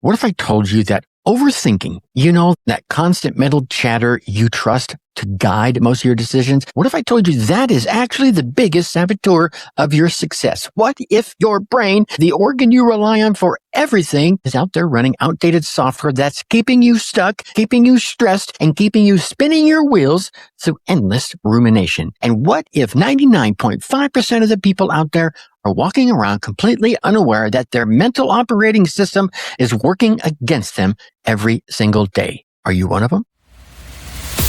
What if I told you that overthinking, that constant mental chatter you trust to guide most of your decisions? What if I told you that is actually the biggest saboteur of your success? What if your brain, the organ you rely on for everything, is out there running outdated software that's keeping you stuck, keeping you stressed, and keeping you spinning your wheels through endless rumination? And what if 99.5% of the people out there are walking around completely unaware that their mental operating system is working against them every single day? Are you one of them?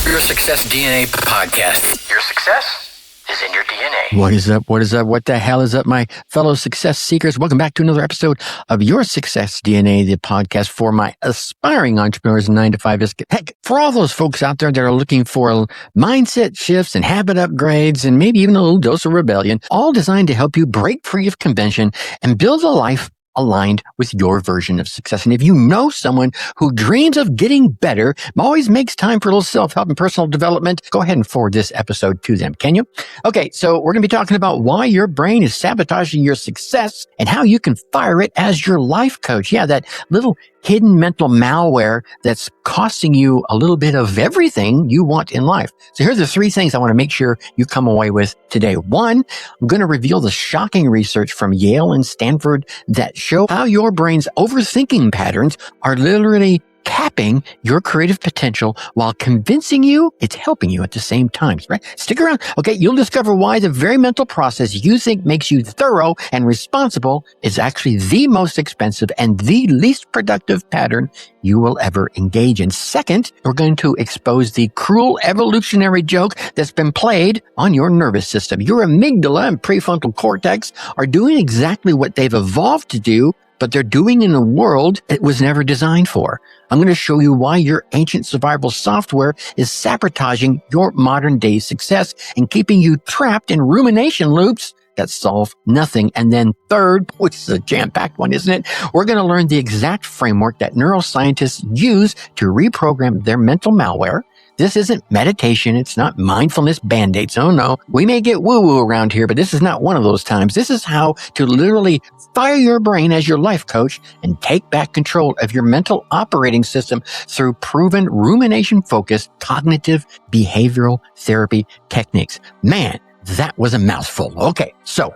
Your Success DNA podcast. Your success is in your DNA. What is up? What is up? What the hell is up, my fellow success seekers? Welcome back to another episode of Your Success DNA, the podcast for my aspiring entrepreneurs in 9 to 5. Heck, for all those folks out there that are looking for mindset shifts and habit upgrades and maybe even a little dose of rebellion, all designed to help you break free of convention and build a life aligned with your version of success. And if you know someone who dreams of getting better, always makes time for a little self-help and personal development, go ahead and forward this episode to them, can you? Okay, so we're going to be talking about why your brain is sabotaging your success and how you can fire it as your life coach. Yeah, that little hidden mental malware that's costing you a little bit of everything you want in life. So here's the 3 things I want to make sure you come away with today. 1, I'm going to reveal the shocking research from Yale and Stanford that show how your brain's overthinking patterns are literally capping your creative potential while convincing you it's helping you at the same time, right? Stick around. Okay, you'll discover why the very mental process you think makes you thorough and responsible is actually the most expensive and the least productive pattern you will ever engage in. Second, we're going to expose the cruel evolutionary joke that's been played on your nervous system. Your amygdala and prefrontal cortex are doing exactly what they've evolved to do, but they're doing in a world it was never designed for. I'm going to show you why your ancient survival software is sabotaging your modern day success and keeping you trapped in rumination loops that solve nothing. And then third, which is a jam-packed one, isn't it? We're going to learn the exact framework that neuroscientists use to reprogram their mental malware. This isn't meditation. It's not mindfulness band-aids. Oh no, we may get woo-woo around here, but this is not one of those times. This is how to literally fire your brain as your life coach and take back control of your mental operating system through proven rumination-focused cognitive behavioral therapy techniques. Man, that was a mouthful. Okay, so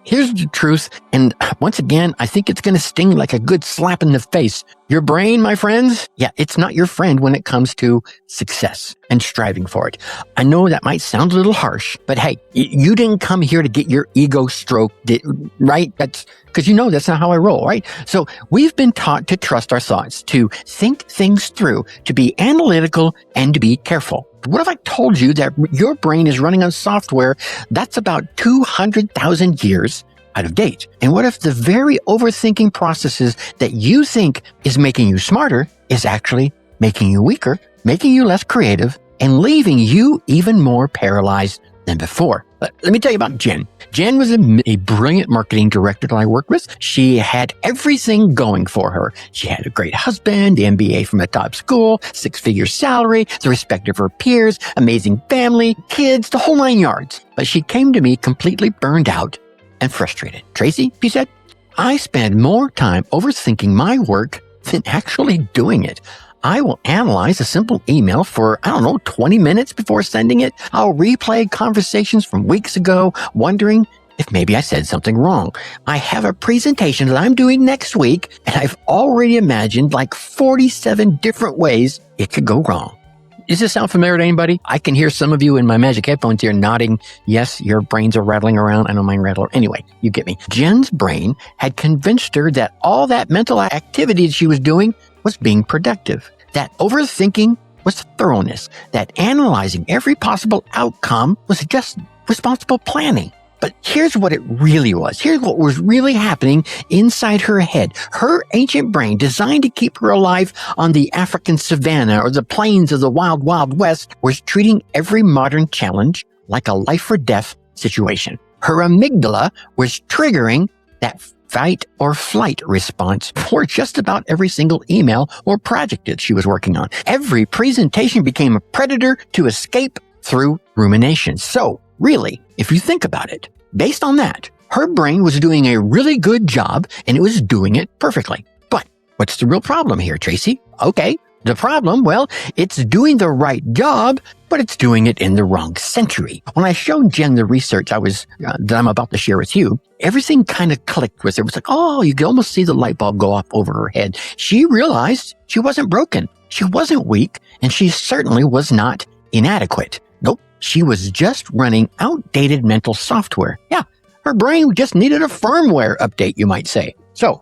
here's the truth. And once again, I think it's going to sting like a good slap in the face. Your brain, my friends, yeah, it's not your friend when it comes to success and striving for it. I know that might sound a little harsh, but hey, you didn't come here to get your ego stroked, right? That's because that's not how I roll, right? So we've been taught to trust our thoughts, to think things through, to be analytical, and to be careful. What if I told you that your brain is running on software that's about 200,000 years out of date? And what if the very overthinking processes that you think is making you smarter is actually making you weaker, making you less creative, and leaving you even more paralyzed than before? Let me tell you about Jen. Jen was a brilliant marketing director that I worked with. She had everything going for her. She had a great husband, the MBA from a top school, 6-figure salary, the respect of her peers, amazing family, kids, the whole 9 yards. But she came to me completely burned out and frustrated. Tracy, she said, I spend more time overthinking my work than actually doing it. I will analyze a simple email for, 20 minutes before sending it. I'll replay conversations from weeks ago, wondering if maybe I said something wrong. I have a presentation that I'm doing next week, and I've already imagined like 47 different ways it could go wrong. Does this sound familiar to anybody? I can hear some of you in my magic headphones here nodding. Yes, your brains are rattling around. I know mine rattle. Anyway, you get me. Jen's brain had convinced her that all that mental activity she was doing was being productive, that overthinking was thoroughness, that analyzing every possible outcome was just responsible planning. But here's what it really was. Here's what was really happening inside her head. Her ancient brain, designed to keep her alive on the African savanna or the plains of the wild, wild west, was treating every modern challenge like a life or death situation. Her amygdala was triggering that fight or flight response for just about every single email or project that she was working on. Every presentation became a predator to escape through rumination. So really, if you think about it, based on that, her brain was doing a really good job and it was doing it perfectly. But what's the real problem here, Tracy? Okay, the problem, well, it's doing the right job, but it's doing it in the wrong century. When I showed Jen the research that I'm about to share with you, everything kind of clicked with it. It was like, oh, you could almost see the light bulb go off over her head. She realized she wasn't broken. She wasn't weak, and she certainly was not inadequate. Nope, she was just running outdated mental software. Yeah, her brain just needed a firmware update, you might say. So,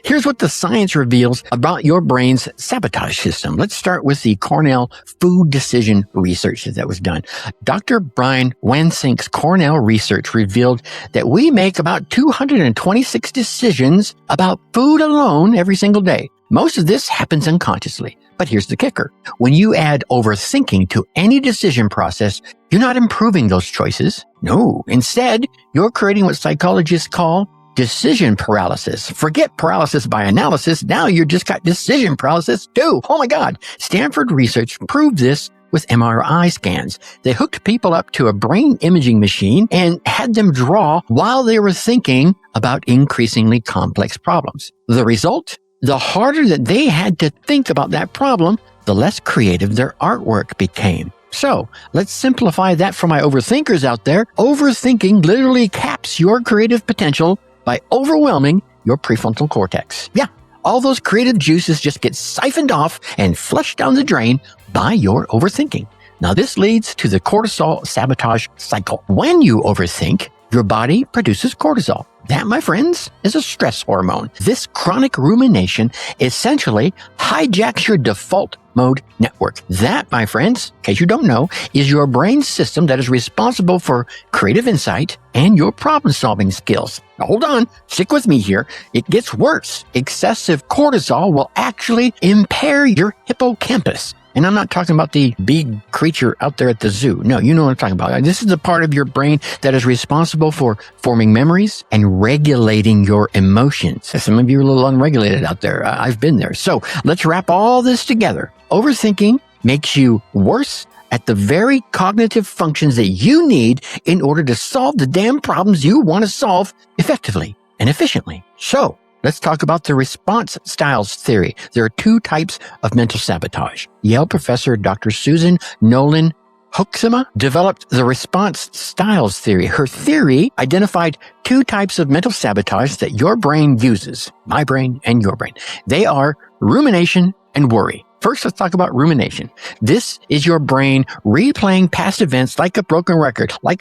here's what the science reveals about your brain's sabotage system. Let's start with the Cornell food decision research that was done. Dr. Brian Wansink's Cornell research revealed that we make about 226 decisions about food alone every single day. Most of this happens unconsciously. But here's the kicker. When you add overthinking to any decision process, you're not improving those choices. No, instead, you're creating what psychologists call decision paralysis. Forget paralysis by analysis. Now you just got decision paralysis too. Oh my God. Stanford research proved this with MRI scans. They hooked people up to a brain imaging machine and had them draw while they were thinking about increasingly complex problems. The result? The harder that they had to think about that problem, the less creative their artwork became. So let's simplify that for my overthinkers out there. Overthinking literally caps your creative potential by overwhelming your prefrontal cortex. Yeah, all those creative juices just get siphoned off and flushed down the drain by your overthinking. Now, this leads to the cortisol sabotage cycle. When you overthink, your body produces cortisol. That, my friends, is a stress hormone. This chronic rumination essentially hijacks your default mode network. That, my friends, in case you don't know, is your brain system that is responsible for creative insight and your problem-solving skills. Now, hold on, stick with me here. It gets worse. Excessive cortisol will actually impair your hippocampus. And I'm not talking about the big creature out there at the zoo. No, you know what I'm talking about. This is the part of your brain that is responsible for forming memories and regulating your emotions. Some of you are a little unregulated out there. I've been there. So let's wrap all this together. Overthinking makes you worse at the very cognitive functions that you need in order to solve the damn problems you want to solve effectively and efficiently. So let's talk about the response styles theory. There are two types of mental sabotage. Yale professor Dr. Susan Nolan Hoeksema developed the response styles theory. Her theory identified two types of mental sabotage that your brain uses, my brain and your brain. They are rumination and worry. First, let's talk about rumination. This is your brain replaying past events like a broken record, right?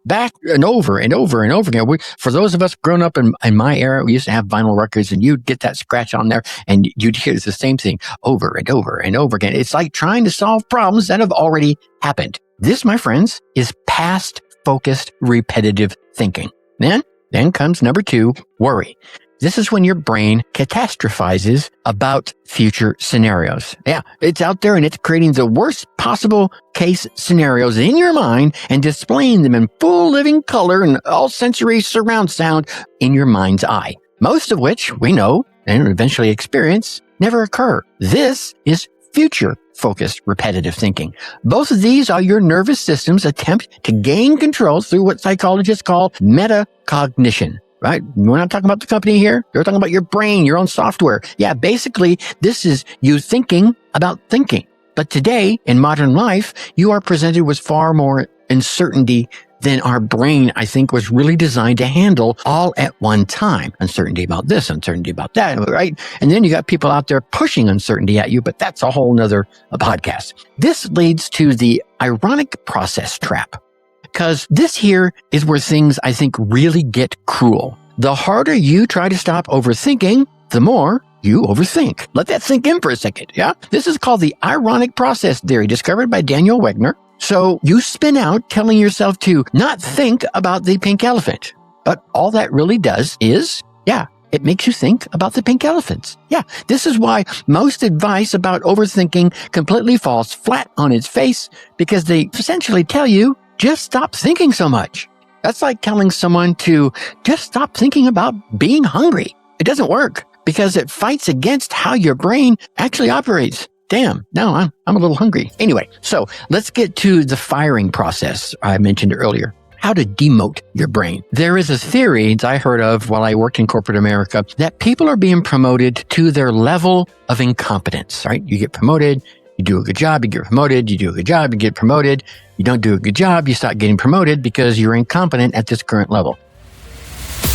Back and over and over and over again. For those of us grown up in my era, we used to have vinyl records and you'd get that scratch on there and you'd hear the same thing over and over and over again. It's like trying to solve problems that have already happened. This, my friends, is past-focused repetitive thinking. Then comes number two, worry. This is when your brain catastrophizes about future scenarios. Yeah, it's out there and it's creating the worst possible case scenarios in your mind and displaying them in full living color and all sensory surround sound in your mind's eye. Most of which we know and eventually experience never occur. This is future-focused repetitive thinking. Both of these are your nervous system's attempt to gain control through what psychologists call metacognition. Right? We're not talking about the company here. We're talking about your brain, your own software. Yeah, basically, this is you thinking about thinking. But today, in modern life, you are presented with far more uncertainty than our brain, I think, was really designed to handle all at one time. Uncertainty about this, uncertainty about that, right? And then you got people out there pushing uncertainty at you, but that's a whole nother podcast. This leads to the ironic process trap. Because this here is where things, I think, really get cruel. The harder you try to stop overthinking, the more you overthink. Let that sink in for a second, yeah? This is called the ironic process theory, discovered by Daniel Wegner. So you spin out telling yourself to not think about the pink elephant. But all that really does is, it makes you think about the pink elephants. Yeah, this is why most advice about overthinking completely falls flat on its face, because they essentially tell you, just stop thinking so much. That's like telling someone to just stop thinking about being hungry. It doesn't work because it fights against how your brain actually operates. Damn, now I'm a little hungry. Anyway, so let's get to the firing process I mentioned earlier. how to demote your brain. There is a theory that I heard of while I worked in corporate America that people are being promoted to their level of incompetence, right? You get promoted, you do a good job, you get promoted, you do a good job, you get promoted. You don't do a good job, you stop getting promoted because you're incompetent at this current level.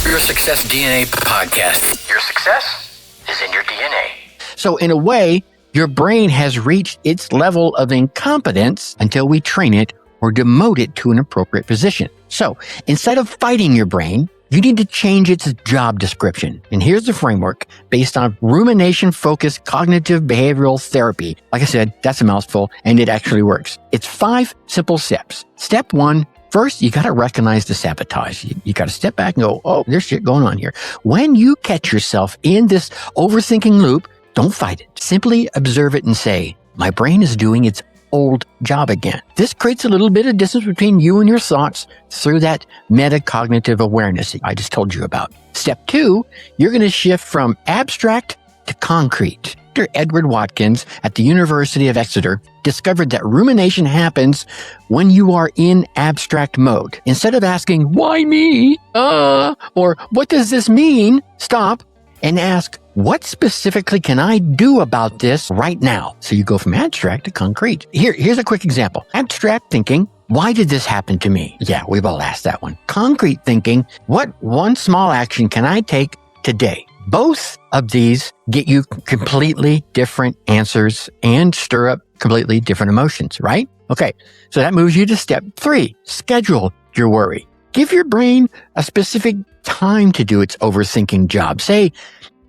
Your Success DNA podcast. Your success is in your DNA. So in a way, your brain has reached its level of incompetence until we train it or demote it to an appropriate position. So instead of fighting your brain, you need to change its job description. And here's the framework based on rumination-focused cognitive behavioral therapy. Like I said, that's a mouthful, and it actually works. It's 5 simple steps. Step 1, first, you got to recognize the sabotage. You got to step back and go, oh, there's shit going on here. When you catch yourself in this overthinking loop, don't fight it. Simply observe it and say, my brain is doing its old job again. This creates a little bit of distance between you and your thoughts through that metacognitive awareness I just told you about. Step 2, you're going to shift from abstract to concrete. Dr. Edward Watkins at the University of Exeter discovered that rumination happens when you are in abstract mode. Instead of asking, why me? Or what does this mean? Stop and ask, what specifically can I do about this right now? So you go from abstract to concrete. Here's a quick example. Abstract thinking, why did this happen to me? Yeah, we've all asked that one. Concrete thinking, what one small action can I take today? Both of these get you completely different answers and stir up completely different emotions, right? Okay, so that moves you to step 3, schedule your worry. Give your brain a specific time to do its overthinking job. Say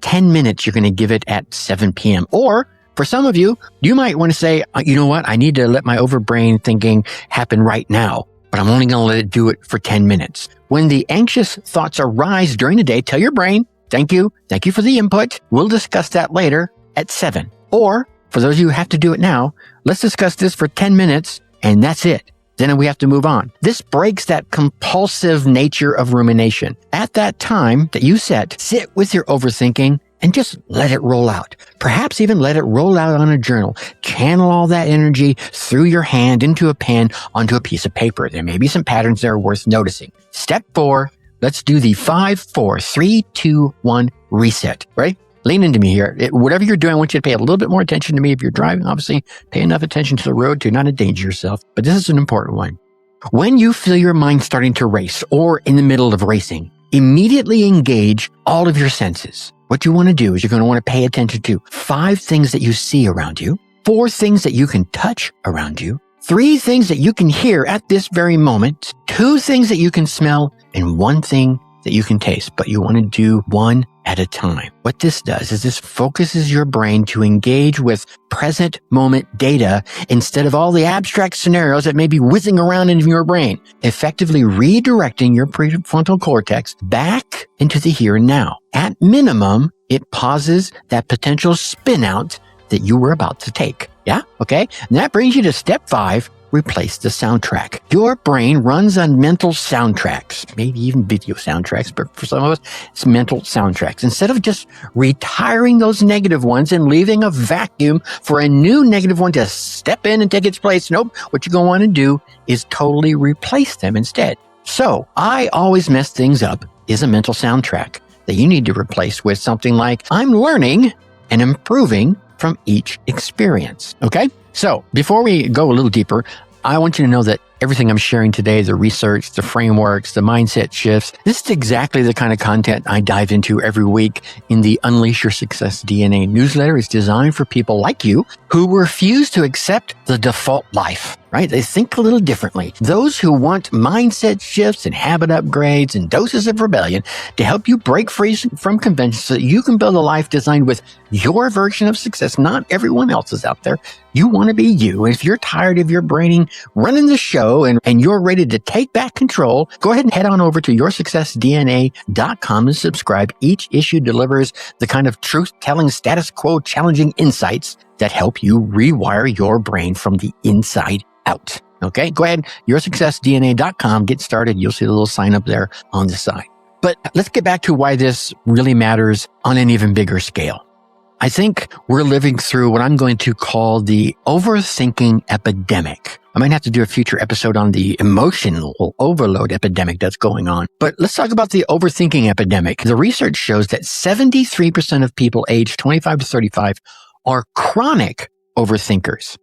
10 minutes you're going to give it at 7 p.m. Or for some of you, you might want to say, you know what? I need to let my overbrain thinking happen right now, but I'm only going to let it do it for 10 minutes. When the anxious thoughts arise during the day, tell your brain, thank you for the input. We'll discuss that later at 7. Or for those of you who have to do it now, let's discuss this for 10 minutes and that's it. Then we have to move on. This breaks that compulsive nature of rumination. At that time that you set, sit with your overthinking and just let it roll out. Perhaps even let it roll out on a journal. Channel all that energy through your hand into a pen onto a piece of paper. There may be some patterns that are worth noticing. Step 4, let's do the 5, 4, 3, 2, 1 reset. Ready? Lean into me here. Whatever you're doing, I want you to pay a little bit more attention to me. If you're driving, obviously, pay enough attention to the road to not endanger yourself. But this is an important one. When you feel your mind starting to race or in the middle of racing, immediately engage all of your senses. What you want to do is you're going to want to pay attention to 5 things that you see around you, 4 things that you can touch around you, 3 things that you can hear at this very moment, 2 things that you can smell, and 1 thing that you can taste. But you want to do one at a time. What this does is this focuses your brain to engage with present moment data instead of all the abstract scenarios that may be whizzing around in your brain, effectively redirecting your prefrontal cortex back into the here and now. At minimum, it pauses that potential spin out that you were about to take. Yeah? Okay. And that brings you to step 5. Replace the soundtrack. Your brain runs on mental soundtracks, maybe even video soundtracks, but for some of us, it's mental soundtracks. Instead of just retiring those negative ones and leaving a vacuum for a new negative one to step in and take its place, nope, what you're going to want to do is totally replace them instead. So, I always mess things up is a mental soundtrack that you need to replace with something like, I'm learning and improving from each experience. Okay? So before we go a little deeper, I want you to know that everything I'm sharing today, the research, the frameworks, the mindset shifts, this is exactly the kind of content I dive into every week in the Unleash Your Success DNA newsletter. It's designed for people like you who refuse to accept the default life, right? They think a little differently. Those who want mindset shifts and habit upgrades and doses of rebellion to help you break free from convention so that you can build a life designed with your version of success, not everyone else's out there. You want to be you. If you're tired of your braining running the show and you're ready to take back control, go ahead and head on over to yoursuccessdna.com and subscribe. Each issue delivers the kind of truth-telling, status quo challenging insights that help you rewire your brain from the inside out. Okay, go ahead, yoursuccessdna.com, get started. You'll see the little sign up there on the side. But let's get back to why this really matters on an even bigger scale. I think we're living through what I'm going to call the overthinking epidemic. I might have to do a future episode on the emotional overload epidemic that's going on. But let's talk about the overthinking epidemic. The research shows that 73% of people aged 25 to 35 are chronic overthinkers.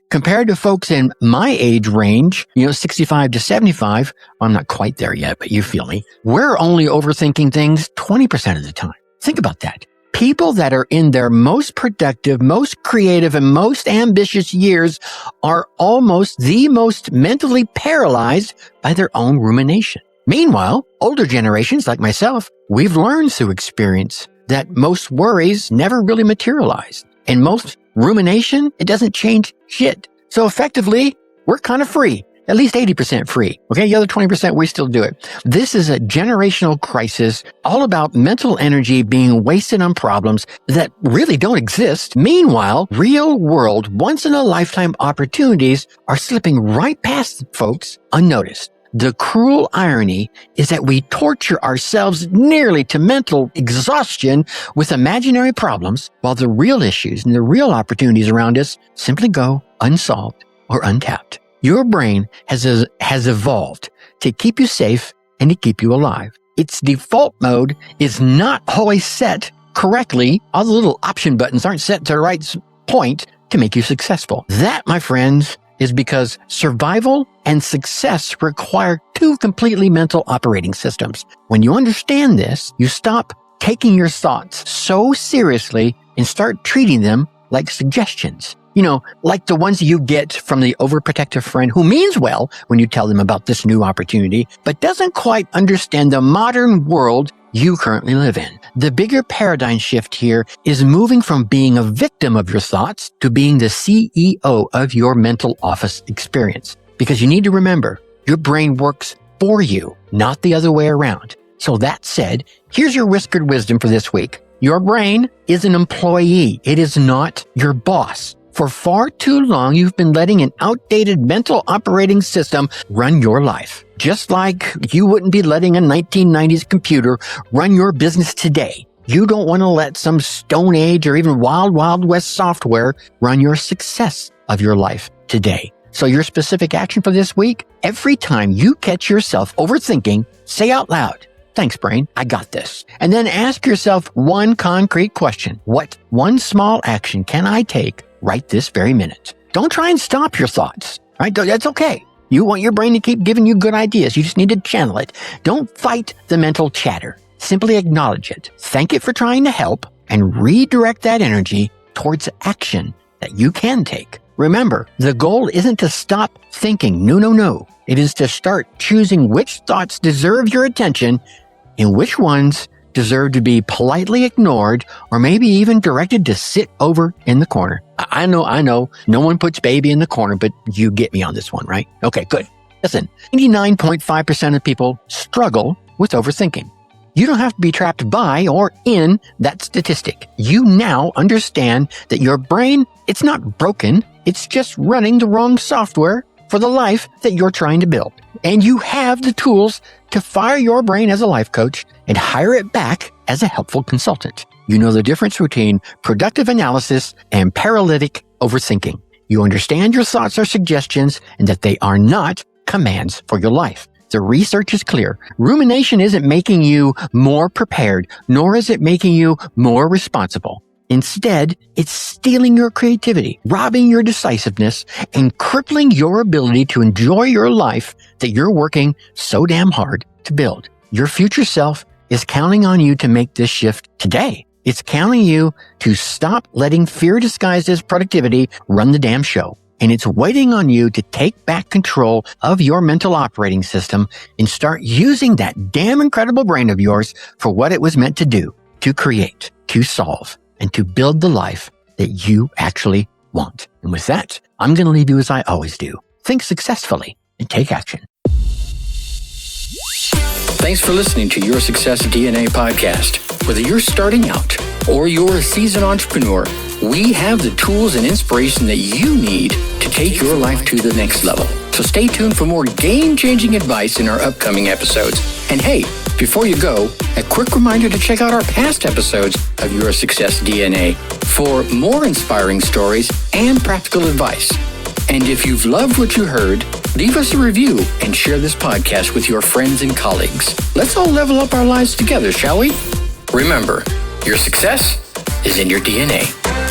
Compared to folks in my age range, 65 to 75, I'm not quite there yet, but you feel me. We're only overthinking things 20% of the time. Think about that. People that are in their most productive, most creative, and most ambitious years are almost the most mentally paralyzed by their own rumination. Meanwhile, older generations like myself, we've learned through experience that most worries never really materialize. And most rumination, it doesn't change shit. So effectively, we're kind of free. At least 80% free. Okay, the other 20%, we still do it. This is a generational crisis all about mental energy being wasted on problems that really don't exist. Meanwhile, real world, once-in-a-lifetime opportunities are slipping right past folks unnoticed. The cruel irony is that we torture ourselves nearly to mental exhaustion with imaginary problems, while the real issues and the real opportunities around us simply go unsolved or untapped. Your brain has evolved to keep you safe and to keep you alive. Its default mode is not always set correctly. All the little option buttons aren't set to the right point to make you successful. That, my friends, is because survival and success require two completely mental operating systems. When you understand this, you stop taking your thoughts so seriously and start treating them like suggestions. Like the ones you get from the overprotective friend who means well when you tell them about this new opportunity, but doesn't quite understand the modern world you currently live in. The bigger paradigm shift here is moving from being a victim of your thoughts to being the CEO of your mental office experience. Because you need to remember, your brain works for you, not the other way around. So that said, here's your whispered wisdom for this week. Your brain is an employee. It is not your boss. For far too long, you've been letting an outdated mental operating system run your life. Just like you wouldn't be letting a 1990s computer run your business today. You don't want to let some Stone Age or even Wild Wild West software run your success of your life today. So your specific action for this week? Every time you catch yourself overthinking, say out loud, "Thanks, brain, I got this." And then ask yourself one concrete question. What one small action can I take right this very minute? Don't try and stop your thoughts, right? That's okay. You want your brain to keep giving you good ideas. You just need to channel it. Don't fight the mental chatter. Simply acknowledge it. Thank it for trying to help and redirect that energy towards action that you can take. Remember, the goal isn't to stop thinking. No. It is to start choosing which thoughts deserve your attention and which ones deserve to be politely ignored or maybe even directed to sit over in the corner. I know. No one puts baby in the corner, but you get me on this one, right? Okay, good. Listen, 99.5% of people struggle with overthinking. You don't have to be trapped by or in that statistic. You now understand that your brain, it's not broken. It's just running the wrong software for the life that you're trying to build. And you have the tools to fire your brain as a life coach and hire it back as a helpful consultant. You know the difference between productive analysis and paralytic overthinking. You understand your thoughts are suggestions and that they are not commands for your life. The research is clear. Rumination isn't making you more prepared, nor is it making you more responsible. Instead, it's stealing your creativity, robbing your decisiveness, and crippling your ability to enjoy your life that you're working so damn hard to build. Your future self is counting on you to make this shift today. It's counting you to stop letting fear disguised as productivity run the damn show. And it's waiting on you to take back control of your mental operating system and start using that damn incredible brain of yours for what it was meant to do, to create, to solve, and to build the life that you actually want. And with that, I'm going to leave you as I always do. Think successfully and take action. Thanks for listening to Your Success DNA podcast. Whether you're starting out or you're a seasoned entrepreneur, we have the tools and inspiration that you need to take your life to the next level. So stay tuned for more game-changing advice in our upcoming episodes. And hey, before you go, a quick reminder to check out our past episodes of Your Success DNA for more inspiring stories and practical advice. And if you've loved what you heard, leave us a review and share this podcast with your friends and colleagues. Let's all level up our lives together, shall we? Remember, your success is in your DNA.